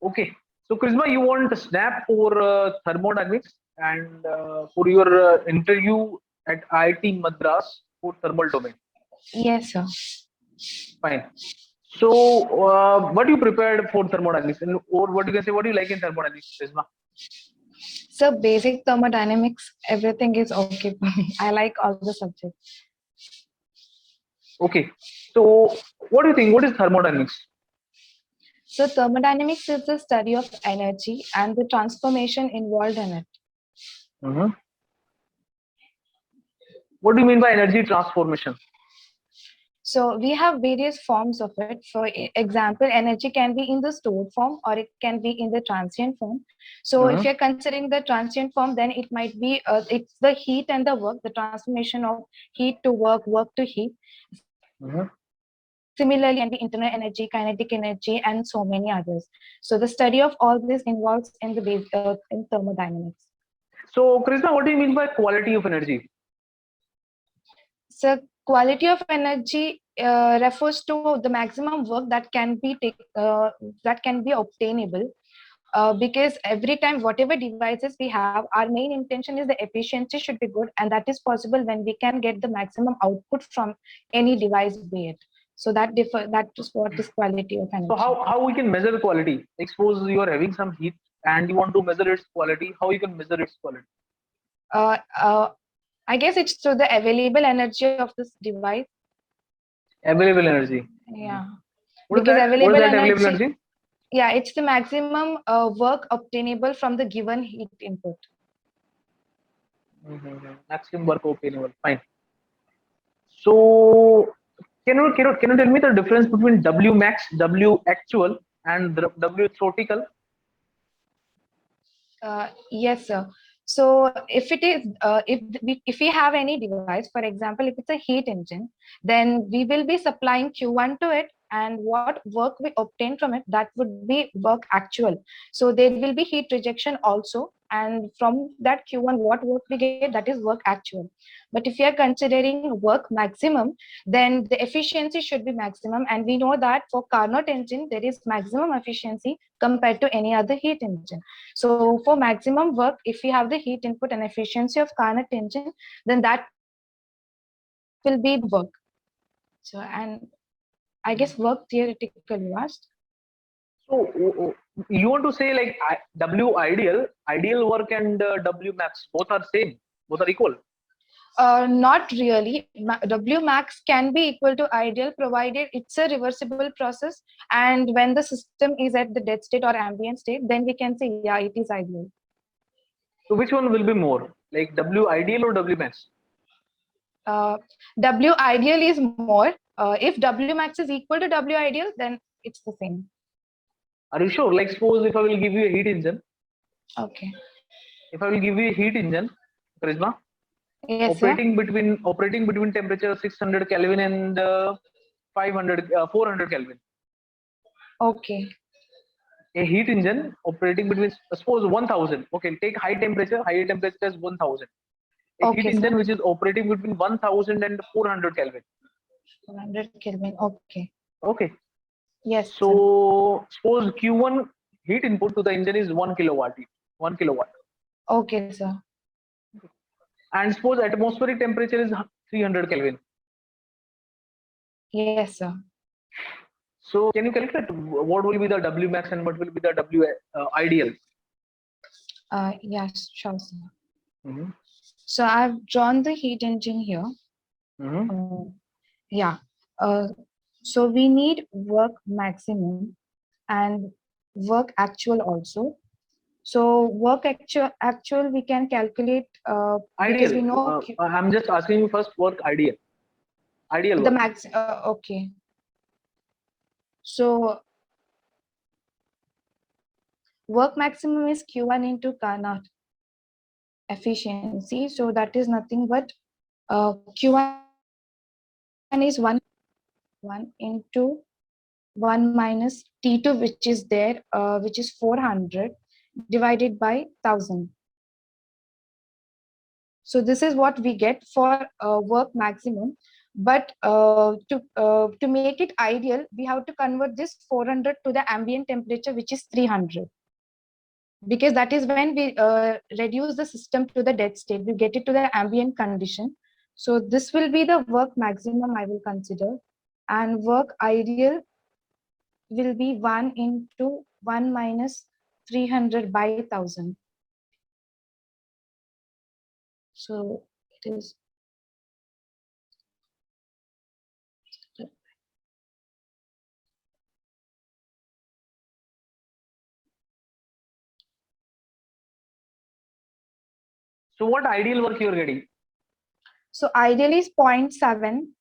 Okay. So Charisma, you want a snap for thermodynamics and for your interview at IIT Madras for thermal domain. Yes, sir. Fine. So, what you prepared for thermodynamics, or what you can say, what do you like in thermodynamics, Charisma? So basic thermodynamics, everything is okay for me. I like all the subjects. Okay. So, what do you think? What is thermodynamics? So thermodynamics is the study of energy and the transformation involved in it. Mhm. What do you mean by energy transformation? So we have various forms of it. For example, energy can be in the stored form or it can be in the transient form. So if Mhm. you're considering the transient form, then it might be it's the heat and the work, the transformation of heat to work, work to heat. Mhm. Similarly, can be internal energy, kinetic energy, and so many others. So the study of all this involves in the in thermodynamics. So, Krishna, what do you mean by quality of energy? So quality of energy refers to the maximum work that can be that can be obtainable. Because every time whatever devices we have, our main intention is the efficiency should be good, and that is possible when we can get the maximum output from any device be it. So that is what is quality of So, energy. how we can measure quality? Like, suppose you are having some heat and you want to measure its quality. How you can measure its quality? uh, uh, I guess it's through the available energy of this device. Available energy. Mhm. Yeah, What is because that? What is available that available energy, energy? yeah, it's the maximum work obtainable from the given heat input. Maximum work obtainable. Fine. So, can you tell me the difference between W max, W actual, and W theoretical? Yes, sir. So if it is, if we have any device, for example, if it's a heat engine, then we will be supplying Q1 to it, and what work we obtain from it, that would be work actual. So there will be heat rejection also, and from that Q1, what work we get, that is work actual. But if you are considering work maximum, then the efficiency should be maximum, and we know that for Carnot engine, there is maximum efficiency compared to any other heat engine. So for maximum work, if we have the heat input and efficiency of Carnot engine, then that will be the work. So, and I guess work theoretically asked. So, you want to say like W ideal work and W max both are same, both are equal. Not really. W max can be equal to ideal provided it's a reversible process. And when the system is at the dead state or ambient state, then we can say, yeah, it is ideal. So, which one will be more, like W ideal or W max? Uh, W ideal is more. If W max is equal to W ideal, then it's the same. Are you sure? Like, suppose if I will give you a heat engine, Okay. if I will give you a heat engine, Charisma, Yes, sir. operating between temperature 600 Kelvin and 400 Kelvin. Okay. A heat engine operating between suppose 1000. Okay, take high temperature is 1000. A heat Okay, sir. engine which is operating between 1000 and 400 Kelvin. 400 Kelvin. Okay. Okay, Yes, sir. so suppose Q1 heat input to the engine is 1 kilowatt, Okay, sir. and suppose atmospheric temperature is 300 Kelvin. Yes, sir. So can you calculate what will be the W max and what will be the W ideal? Yes, sure, sir. Mm-hmm. So I've drawn the heat engine here. Mm-hmm. Yeah. Uh, so we need work maximum and work actual also. So work actual we can calculate because we Ideal. know I'm just asking you first work ideal. Ideal the work. max. Okay. So work maximum is Q1 into Carnot efficiency. So that is nothing but Q1 is 1 into 1 minus T2, which is there, which is 400 divided by 1000. So this is what we get for work maximum. But to make it ideal, we have to convert this 400 to the ambient temperature, which is 300, because that is when we reduce the system to the dead state, we get it to the ambient condition. So this will be the work maximum I will consider, and work ideal will be 1 into 1 minus 300 by 1000. So it is So what ideal work you are getting? so ideally is 0.7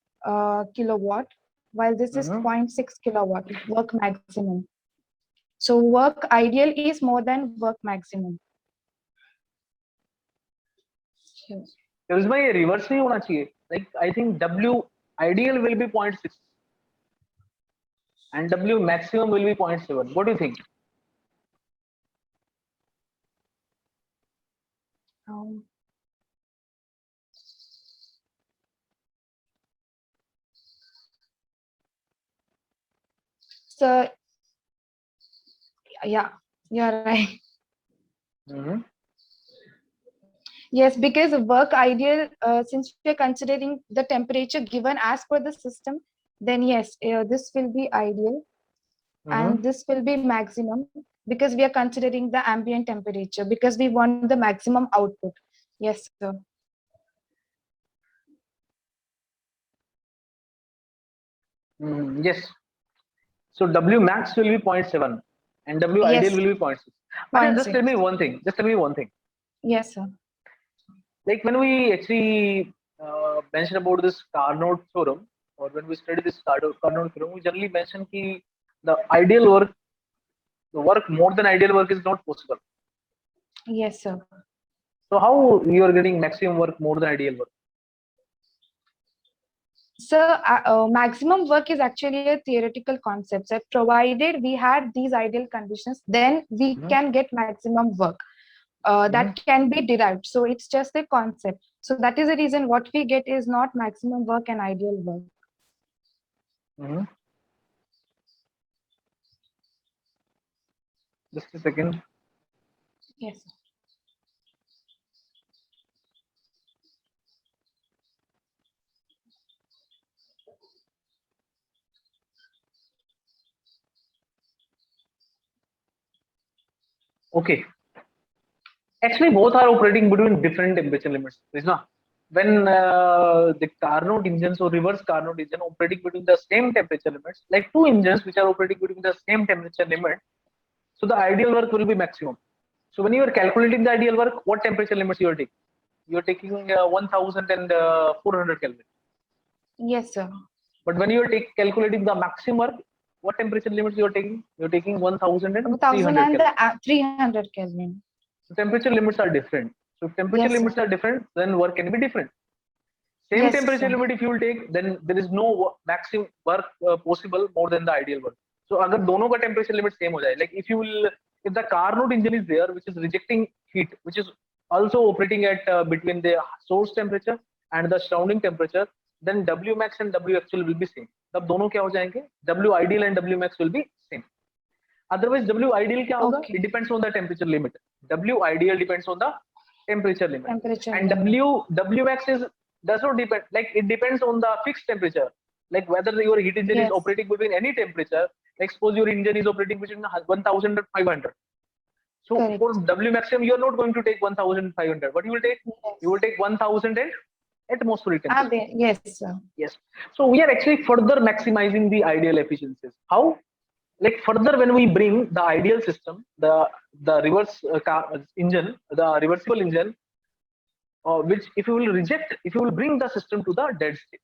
kilowatt, while this is Mhm. 0.6 kilowatt work maximum. So work ideal is more than work maximum. Yes. इसमें ये reverse नहीं होना चाहिए. Like I think W ideal will be 0.6 and W maximum will be 0.7. What do you think? So yeah, you're right. Mhm. Yes, because work ideal, since we're considering the temperature given as per the system, then yes, this will be ideal and this will be maximum, because we are considering the ambient temperature, because we want the maximum output. Yes, sir. Yes. So W max will be 0.7 and W ideal Yes, will be 0.6. But just tell 0.6. me one thing. Just tell me one thing. Yes, sir. Like when we actually mention about this Carnot theorem, or when we study this Carnot theorem, we generally mention ki the ideal work, the work more than ideal work is not possible. Yes, sir. So how you are getting maximum work more than ideal work? So maximum work is actually a theoretical concept. So provided we had these ideal conditions, then we can get maximum work. That can be derived. So it's just a concept. So that is the reason what we get is not maximum work and ideal work. Just a second. Yes. Okay. Actually, both are operating between different temperature limits. Krishna, when the Carnot engines or reverse Carnot engine operating between the same temperature limits, like two engines which are operating between the same temperature limit, so the ideal work will be maximum. So when you are calculating the ideal work, what temperature limits you are taking? You are taking 1000 and 400 Kelvin. Yes, sir. But when you are calculating the maximum work, what temperature limits you are taking? You are taking 1000 and 1000 300 and Kelvin. 300 Kelvin. So temperature limits are different. So if temperature Yes, limits sir. are different, then work can be different. Same Yes, temperature sir. limit if you will take, then there is no maximum work possible more than the ideal work. So अगर दोनों का temperature limit same हो जाए, like if the Carnot engine is there which is rejecting heat, which is also operating at between the source temperature and the surrounding temperature, then W max and W actual will be same. तब दोनों क्या हो जाएंगे? W ideal and W max will be same. Otherwise W ideal क्या होगा? Okay. It depends on the temperature limit. W ideal depends on the temperature limit. Temperature And limit. W max is does not depend, like it depends on the fixed temperature, like whether your heat engine is Yes. operating between any temperature, like suppose your engine is operating between 1500, so Correct. for W maximum you are not going to take 1500. What you will take? Yes. You will take 1000 and atmospheric temperature. Yes, sir. Yes. So we are actually further maximizing the ideal efficiencies. How? Like further when we bring the ideal system, the reverse engine, the reversible engine, which if you will reject, if you will bring the system to the dead state.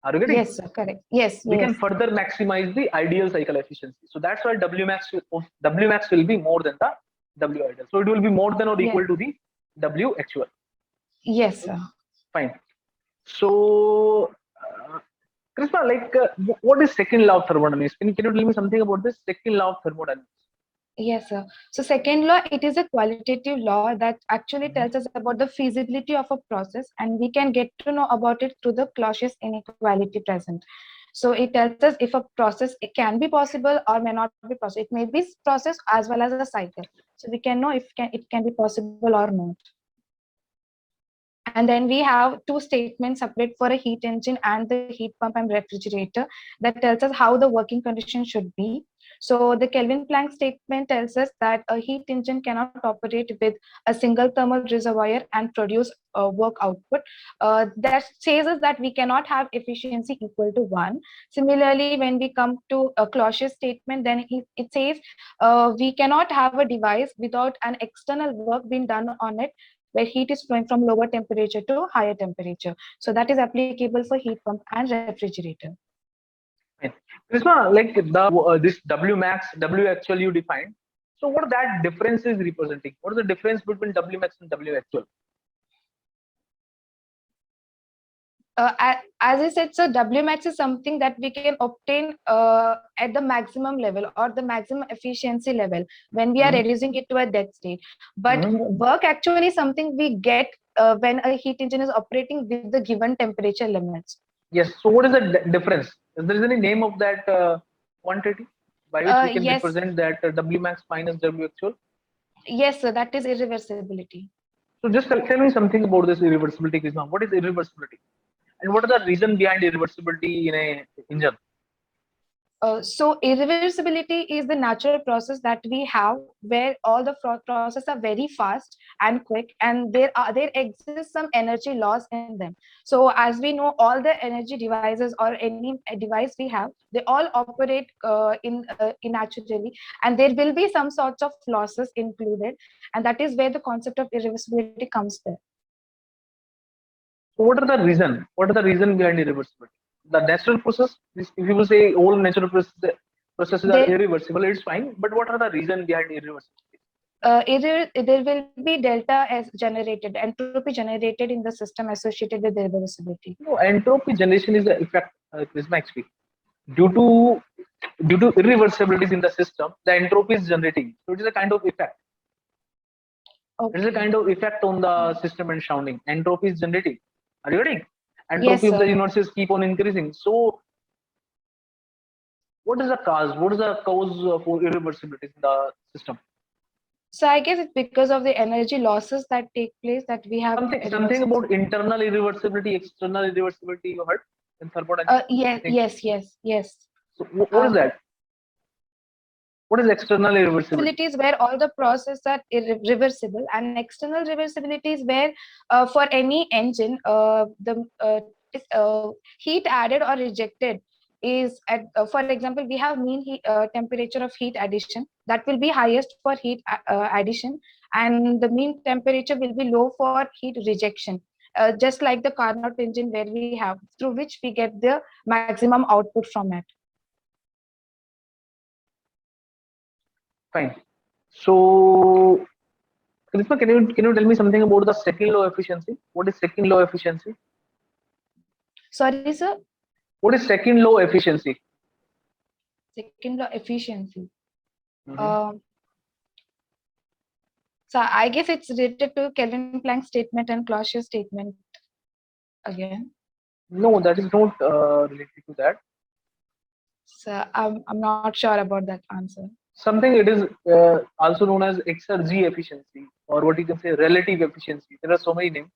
Are you getting? Yes, sir. Correct. Yes. We Yes. can further maximize the ideal cycle efficiency. So that's why W max will be more than the W ideal. So it will be more than or equal to the W actual. Yes, sir. Fine. So, Krishna, like what is second law of thermodynamics? Can you tell me something about this second law of thermodynamics? Yes, sir. So second law, it is a qualitative law that actually tells us about the feasibility of a process, and we can get to know about it through the Clausius inequality present. So it tells us if a process it can be possible or may not be possible. It may be process as well as a cycle. So we can know if it can be possible or not. And then we have two statements separate for a heat engine and the heat pump and refrigerator that tells us how the working condition should be. So the Kelvin Planck statement tells us that a heat engine cannot operate with a single thermal reservoir and produce work output. That says us that we cannot have efficiency equal to 1. Similarly, when we come to a Clausius statement, then it says we cannot have a device without an external work being done on it where heat is flowing from lower temperature to higher temperature. So that is applicable for heat pump and refrigerator. Fine. Krishna, like the this W max, W actual you defined. So what that difference is representing? What is the difference between W max and W actual? As I said, so Wmax is something that we can obtain at the maximum level or the maximum efficiency level when we are reducing it to a dead state. But work actually is something we get when a heat engine is operating with the given temperature limits. Yes. So what is the difference? Is there any name of that quantity by which we can Yes. represent that W max minus W actual? Yes, sir, that is irreversibility. So just tell me something about this irreversibility, Krishna. What is irreversibility? And what are the reason behind irreversibility in a engine? So irreversibility is the natural process that we have where all the processes are very fast and quick, and there exists some energy loss in them. So as we know, all the energy devices or any device we have, they all operate in naturally, and there will be some sorts of losses included, and that is where the concept of irreversibility comes there. So what are the reason? What are the reason behind irreversibility? The natural process. If you will say all natural processes are irreversible, it's fine. But what are the reason behind irreversibility? Either there will be delta as generated, entropy generated in the system associated with irreversibility. No, entropy generation is the effect. Prisma XP. Due to irreversibilities in the system, the entropy is generating. So it is a kind of effect. Okay. It is a kind of effect on the system and sounding. Entropy is generating. Are you getting? Yes, Entropy of the universe keep on increasing. So what is the cause? What is the cause for irreversibilities in the system? So I guess it's because of the energy losses that take place that we have. Something about internal irreversibility, external irreversibility. You heard in thermodynamics? Yes. So what is that? What is external irreversibility? Irreversibility is where all the processes are irreversible, and external reversibility is where, for any engine, the heat added or rejected is at, for example, we have mean temperature of heat addition that will be highest for heat addition, and the mean temperature will be low for heat rejection. Just like the Carnot engine, where we have through which we get the maximum output from it. Fine. So, Krishna, can you tell me something about the second law efficiency? What is second law efficiency? Sorry, sir. What is second law efficiency? Second law efficiency. So I guess it's related to Kelvin Planck statement and Clausius statement again. No, that is not related to that. So I'm not sure about that answer. Something it is also known as exergy efficiency, or what you can say relative efficiency. There are so many names.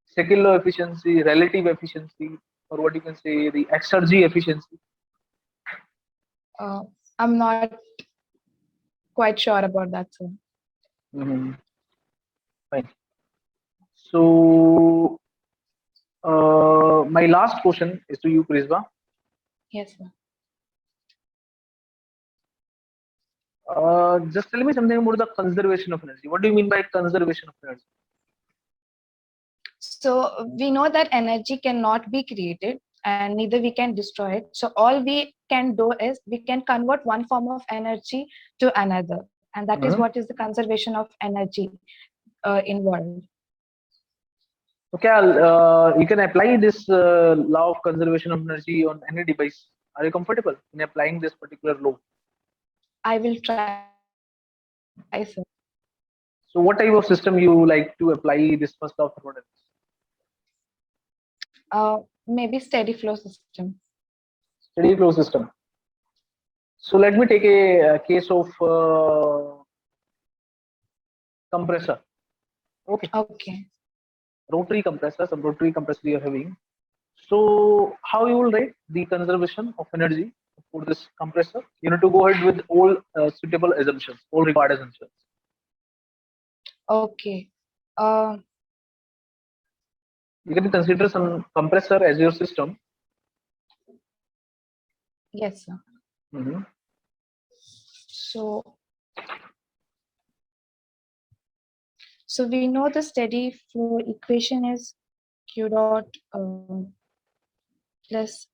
Second law efficiency, relative efficiency, or what you can say the exergy efficiency. I'm not quite sure about that, sir. Fine. So my last question is to you, Prisma. Yes, sir. Just tell me something about the conservation of energy. What do you mean by conservation of energy? So we know that energy cannot be created and neither we can destroy it. So all we can do is we can convert one form of energy to another. And that is what is the conservation of energy involved. Okay, you can apply this law of conservation of energy on any device. Are you comfortable in applying this particular law? I will try. sir. So what type of system you like to apply this first law of thermodynamics? Maybe steady flow system. Steady flow system. So let me take a case of compressor. Okay. Okay. Rotary compressor, some rotary compressor you are having. So how you will write the conservation of energy for this compressor? You need to go ahead with all suitable assumptions, all required assumptions. Okay. You can consider some compressor as your system. Yes, sir. Mhm. So we know the steady flow equation is Q dot plus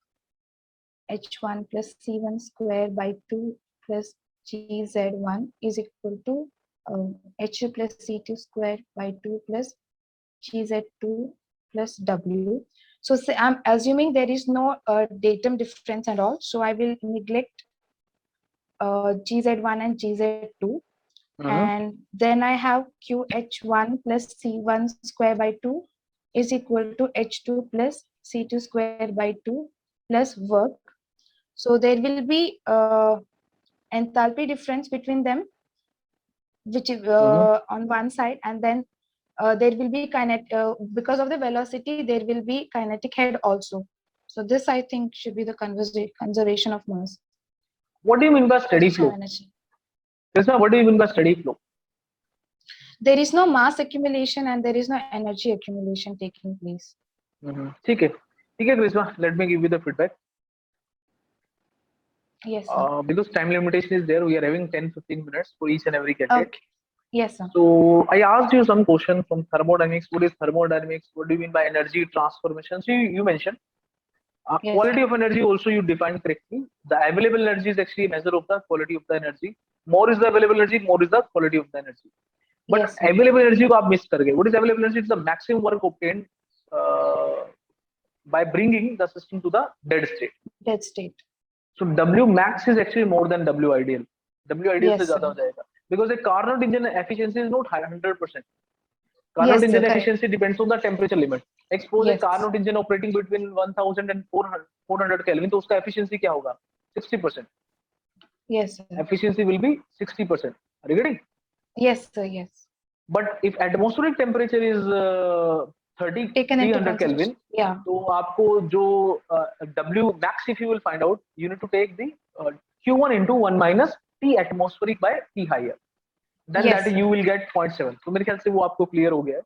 H1 plus C1 square by 2 plus GZ1 is equal to H2 plus C2 square by 2 plus GZ2 plus W. So say, I'm assuming there is no datum difference at all. So I will neglect GZ1 and GZ2. And then I have QH1 plus C1 square by 2 is equal to H2 plus C2 square by 2 plus work. So there will be enthalpy difference between them, which is on one side, and then there will be because of the velocity, there will be kinetic head also. So this I think should be the conservation of mass. What do you mean by steady flow? Krishna, what do you mean by steady flow? There is no mass accumulation and there is no energy accumulation taking place. Okay, Krishna, let me give you the feedback. Yes, sir. Because time limitation is there, we are having 10-15 minutes for each and every candidate. Okay. Yes, sir. So I asked you some question from thermodynamics. What is thermodynamics? What do you mean by energy transformation? So you mentioned Yes, quality sir. of energy also you defined correctly. The available energy is actually a measure of the quality of the energy. More is the available energy, more is the quality of the energy. But yes, sir. available energy को आप miss कर गए. What is available energy? It's the maximum work obtained by bringing the system to the dead state. Dead state. So W max is actually more than W ideal. W ideal Yes, से ज़्यादा हो जाएगा. Because the Carnot engine efficiency is not 100%. Carnot Yes, engine sir, efficiency depends on the temperature limit. Suppose a Yes. Carnot engine operating between 1000 and 400 Kelvin, तो उसका efficiency क्या होगा? 60%. Yes, sir. Efficiency will be 60%. Are you getting? Yes, sir. Yes. But if atmospheric temperature is 300 Kelvin, yeah. तो आपको जो W max, if you will find out, you need to take the Q1 into 1 minus T atmospheric by T higher. Then Yes, that sir. you will get 0.7. तो मेरे ख्याल से वो आपको clear हो गया है.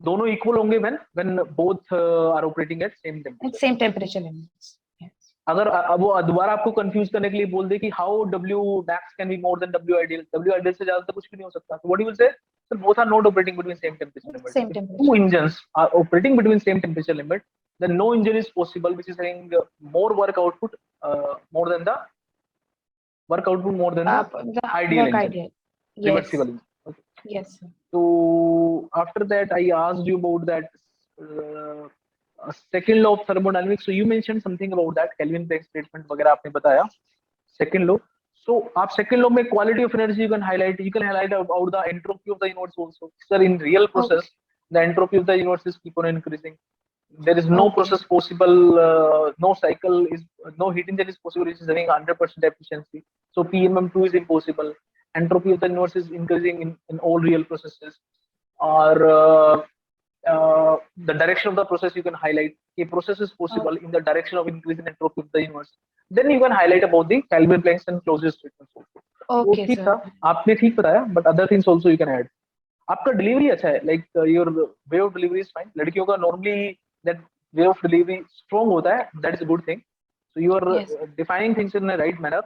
दोनों equal होंगे when both are operating at same temperature. At same temperature limits. Yes. अगर वो दोबारा आपको कंफ्यूज करने के लिए बोल दे कि how W max can be more than W ideal, W ideal से ज्यादा तो कुछ भी नहीं हो सकता. So what you will say? So both are not operating between same temperature limit. Same If temperature. two engines are operating between same temperature limit, then no engine is possible which is having more work output more than the ideal work engine. ideal. Yes. Reversible engine. Okay. Yes, sir. So after that, I asked you about that second law of thermodynamics. So you mentioned something about that Kelvin-Planck statement वगैरह आपने बताया. Second law. So आप second law में quality of energy you can highlight. You can highlight about the entropy of the universe also. Sir, in real process, the entropy of the universe is keep on increasing. There is no process possible. No cycle is no heat engine is possible which is having 100% efficiency. So PMM2 is impossible. Entropy of the universe is increasing in all real processes. Or the direction of the process you can highlight. A process is possible in the direction of increasing entropy of the universe. Then you can highlight about the Kelvin-Planck and closure statements also. Okay, ठीक sir. था, आपने ठीक बताया, but other things also you can add. आपका delivery अच्छा है, like your way of delivery is fine. लड़कियों का normally that way of delivery strong होता है, that is a good thing. So you are Yes. defining things in the right manner.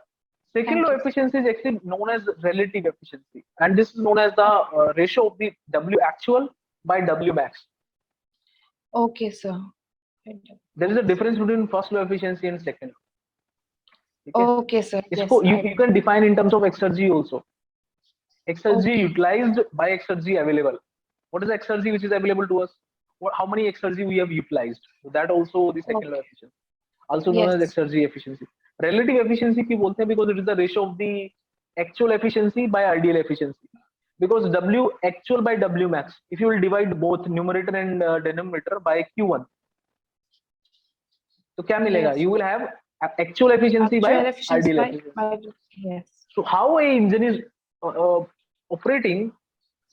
Second Thank law you. efficiency is actually known as relative efficiency, and this is known as the ratio of the W actual by W max. Okay, sir. There is a difference between first law efficiency and second law. Okay, sir. Yes. You can define in terms of exergy also. Exergy utilized by exergy available. What is exergy which is available to us? How many exergy we have utilized? So that also the second law efficiency. Also known as Yes. exergy efficiency. Relative efficiency की बोलते हैं because it is the ratio of the actual efficiency by ideal efficiency, because W actual by W max, if you will divide both numerator and denominator by Q1, तो क्या मिलेगा? Yes. You will have actual efficiency by Actual efficiency ideal by, efficiency. yes. So how a engine is operating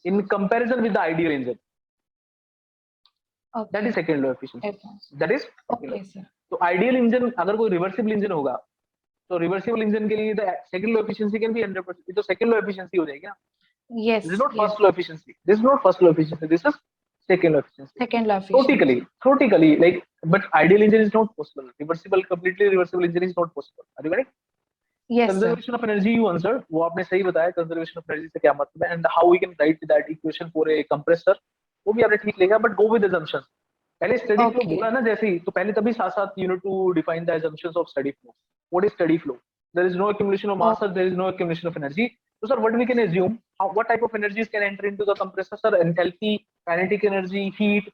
in comparison with the ideal engine, Okay. that is second law efficiency. Okay. That is Okay, sir. तो ideal engine अगर कोई reversible engine होगा तो reversible engine के लिए second law efficiency can be 100%. ये तो second law efficiency हो जाएगी ना. Yes. This is not Yes. first law efficiency. This is not first law efficiency. This is second law efficiency. Second law efficiency. Theoretically, like, but ideal engine is not possible. Completely reversible engine is not possible. Are you correct? Yes, sir. Conservation of energy you answered. वो आपने सही बताया. Conservation of energy से क्या मतलब है, and how we can write that equation for a compressor. वो भी आपने ठीक लिखा, but go with assumptions. पहले स्टडी फ्लो बोला ना जैसे ही, तो पहले तभी साथ साथ you need to define the assumptions of steady flow. What is steady flow? There is no accumulation of mass, there is no accumulation of energy. So sir, what we can assume, what type of energies can enter into the compressor? Sir, enthalpy, kinetic energy, heat,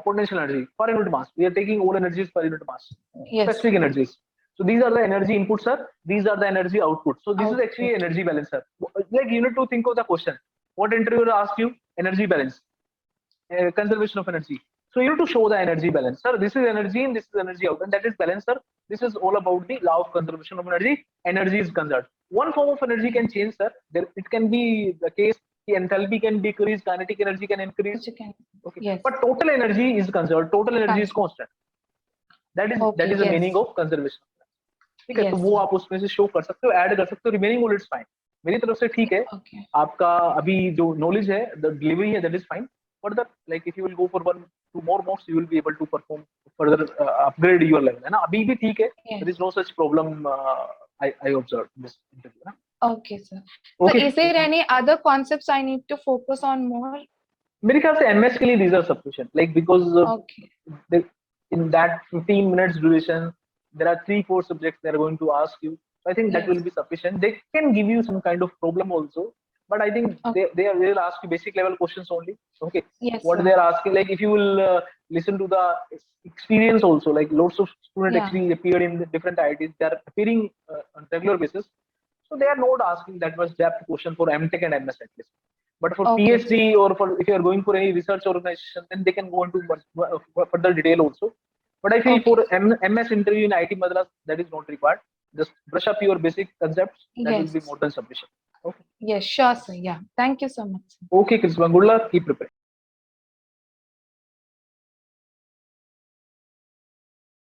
potential energy per unit mass. We are taking all energies per unit mass. Yes. Specific energies. So these are the energy inputs, sir. These are the energy outputs. So this is actually energy balance, sir. Like you need to think of the question. What interviewer ask you? Energy balance, conservation of energy. So you need to show the energy balance, sir. This is energy in, this is energy out, and that is balance, sir. This is all about the law of conservation of energy. Energy is conserved. One form of energy can change, sir. It can be the case the enthalpy can decrease, kinetic energy can increase. Okay. Yes. But total energy is conserved. Total energy is constant. That is the meaning of conservation. ठीक है, तो वो आप उसमें से show कर सकते हो, ऐड कर सकते हो. Remaining all it's fine. मेरी तरफ से ठीक है. आपका अभी जो नॉलेज है, द डिलीवरी है, that is fine. Further, like if you will go for 1-2 more mocks, you will be able to perform further, upgrade your level. है ना, अभी भी ठीक है. There is no such problem. I observed this interview. ना? Okay, sir. Okay. So, is there any other concepts I need to focus on more? मेरे ख्याल से MS के लिए these are sufficient. Like because in that 15 minutes duration, there are 3-4 subjects they are going to ask you. So I think that will be sufficient. They can give you some kind of problem also. But I think they will ask you basic level questions only. Okay. Yes. What they are asking, like if you will listen to the experience also, like lots of students actually appeared in the different IITs. They are appearing on regular basis. So they are not asking that much depth question for MTech and MS at least. But for PhD or for if you are going for any research organization, then they can go into further detail also. But I feel for MS interview in IIT Madras, that is not required. Just brush up your basic concepts. That will be more than sufficient. Okay. Yes, sure, sir. Yeah. Thank you so much, sir. Okay, Krisma. Good luck. Keep preparing.